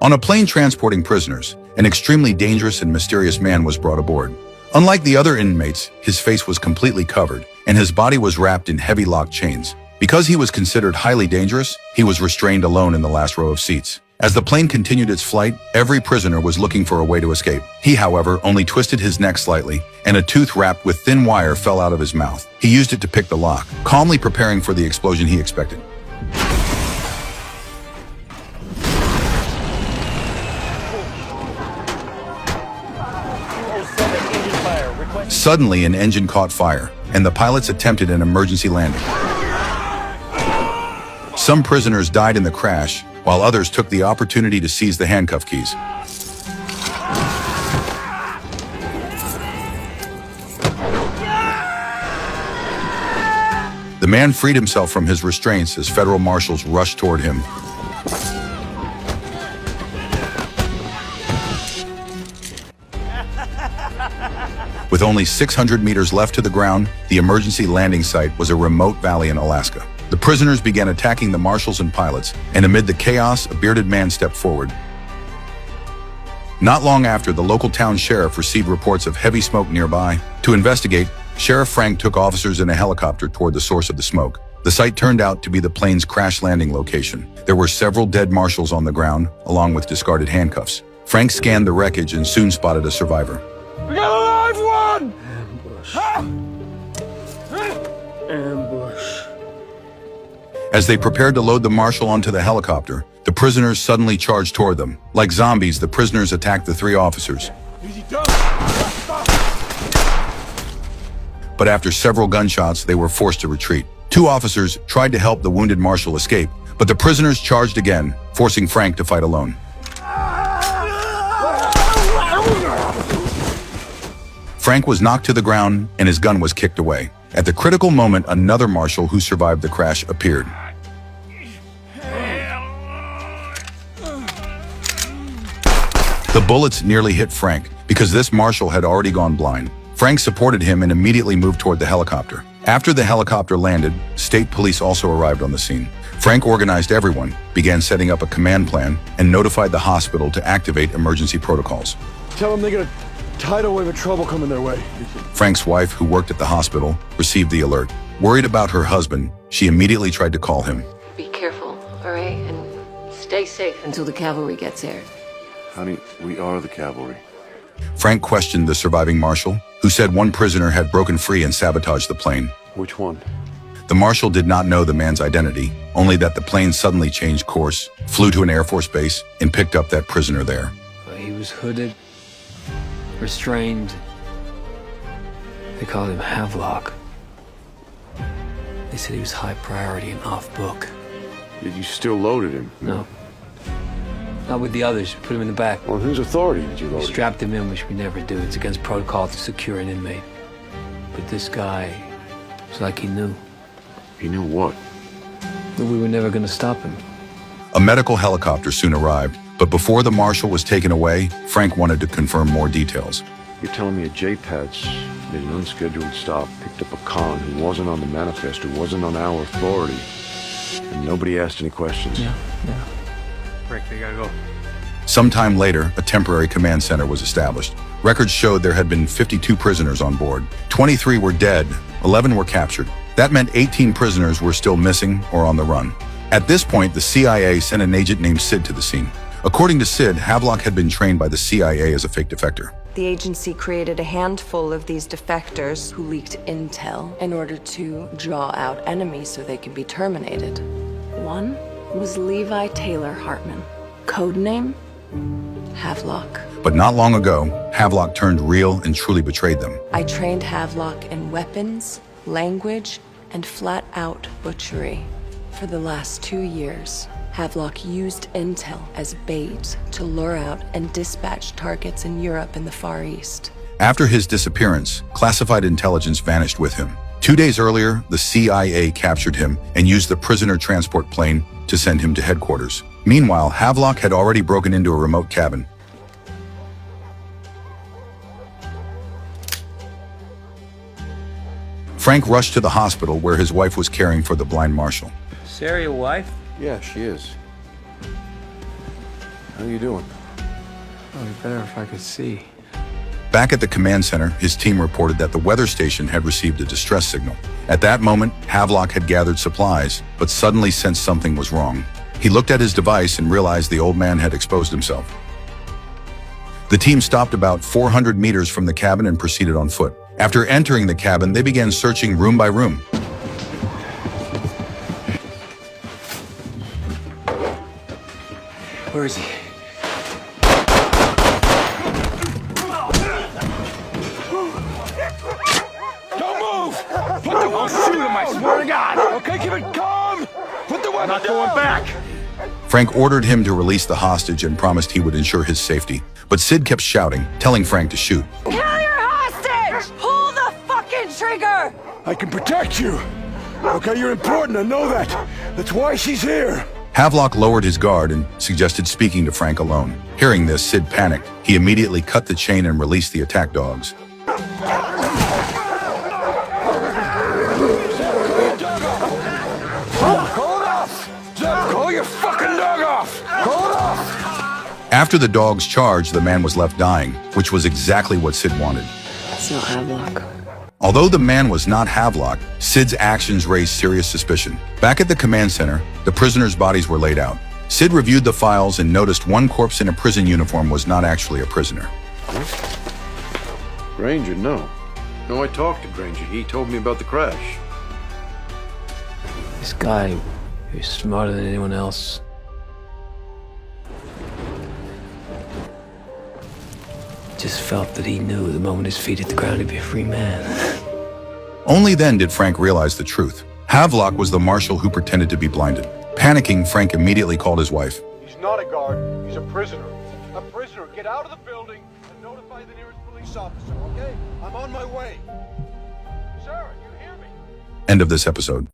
On a plane transporting prisoners, an extremely dangerous and mysterious man was brought aboard. Unlike the other inmates, his face was completely covered, and his body was wrapped in heavy locked chains. Because he was considered highly dangerous, he was restrained alone in the last row of seats. As the plane continued its flight, every prisoner was looking for a way to escape. He, however, only twisted his neck slightly, and a tooth wrapped with thin wire fell out of his mouth. He used it to pick the lock, calmly preparing for the explosion he expected. Suddenly, an engine caught fire, and the pilots attempted an emergency landing. Some prisoners died in the crash, while others took the opportunity to seize the handcuff keys. The man freed himself from his restraints as federal marshals rushed toward him. With only 600 meters left to the ground, the emergency landing site was a remote valley in Alaska. The prisoners began attacking the marshals and pilots, and amid the chaos, a bearded man stepped forward. Not long after, the local town sheriff received reports of heavy smoke nearby. To investigate, Sheriff Frank took officers in a helicopter toward the source of the smoke. The site turned out to be the plane's crash landing location. There were several dead marshals on the ground, along with discarded handcuffs. Frank scanned the wreckage and soon spotted a survivor. We got a live one! Ambush. As they prepared to load the marshal onto the helicopter, the prisoners suddenly charged toward them. Like zombies, the prisoners attacked the three officers. But after several gunshots, they were forced to retreat. Two officers tried to help the wounded marshal escape, but the prisoners charged again, forcing Frank to fight alone. Frank was knocked to the ground and his gun was kicked away. At the critical moment, another marshal who survived the crash appeared. The bullets nearly hit Frank because this marshal had already gone blind. Frank supported him and immediately moved toward the helicopter. After the helicopter landed, state police also arrived on the scene. Frank organized everyone, began setting up a command plan, and notified the hospital to activate emergency protocols. Tell them they got a tidal wave of trouble coming their way. Frank's wife, who worked at the hospital, received the alert. Worried about her husband, she immediately tried to call him. Be careful, all right? And stay safe until the cavalry gets here. Honey, we are the cavalry. Frank questioned the surviving marshal, who said one prisoner had broken free and sabotaged the plane. Which one? The marshal did not know the man's identity, only that the plane suddenly changed course, flew to an Air Force base, and picked up that prisoner there. He was hooded, restrained. They called him Havelock. They said he was high priority and off book. Did you still loaded him? No. Not with the others. Put him in the back. On whose authority did you load him? Strapped him in, which we never do. It's against protocol to secure an inmate. But this guy, it's like he knew. He knew what? That we were never going to stop him. A medical helicopter soon arrived, but before the marshal was taken away, Frank wanted to confirm more details. You're telling me a J-Pats made an unscheduled stop, picked up a con who wasn't on the manifest, who wasn't on our authority, and nobody asked any questions? Yeah. Rick, they gotta go. Sometime later, a temporary command center was established. Records showed there had been 52 prisoners on board. 23 were dead, 11 were captured. That meant 18 prisoners were still missing or on the run. At this point, the CIA sent an agent named Sid to the scene. According to Sid, Havelock had been trained by the CIA as a fake defector. The agency created a handful of these defectors who leaked intel in order to draw out enemies so they could be terminated. One was Levi Taylor Hartman, codename Havelock. But not long ago, Havelock turned real and truly betrayed them. I trained Havelock in weapons, language, and flat-out butchery. For the last 2 years, Havelock used intel as bait to lure out and dispatch targets in Europe and the Far East. After his disappearance, classified intelligence vanished with him. 2 days earlier, the CIA captured him and used the prisoner transport plane to send him to headquarters. Meanwhile, Havelock had already broken into a remote cabin. Frank rushed to the hospital where his wife was caring for the blind marshal. Sarah, your wife? Yeah, she is. How you doing? Oh, it'd be better if I could see. Back at the command center, his team reported that the weather station had received a distress signal. At that moment, Havelock had gathered supplies, but suddenly sensed something was wrong. He looked at his device and realized the old man had exposed himself. The team stopped about 400 meters from the cabin and proceeded on foot. After entering the cabin, they began searching room by room. Where is he? Don't move! Put the I'll shoot him, I swear to God! Okay, keep it calm! Put the weapon down! Not going back! Frank ordered him to release the hostage and promised he would ensure his safety. But Sid kept shouting, telling Frank to shoot. Kill your hostage! Pull the fucking trigger! I can protect you! Okay, you're important, I know that! That's why she's here! Havelock lowered his guard and suggested speaking to Frank alone. Hearing this, Sid panicked. He immediately cut the chain and released the attack dogs. Call it off! Zeb, call your fucking dog off! Call it off! After the dogs charged, the man was left dying, which was exactly what Sid wanted. It's not Havelock. Although the man was not Havelock, Sid's actions raised serious suspicion. Back at the command center, the prisoners' bodies were laid out. Sid reviewed the files and noticed one corpse in a prison uniform was not actually a prisoner. Granger, no. No, I talked to Granger. He told me about the crash. This guy, he's smarter than anyone else. Just felt that he knew the moment his feet hit the ground, he'd be a free man. Only then did Frank realize the truth. Havelock was the marshal who pretended to be blinded. Panicking, Frank immediately called his wife. He's not a guard. He's a prisoner. A prisoner. Get out of the building and notify the nearest police officer, okay? I'm on my way. Sarah, you hear me? End of this episode.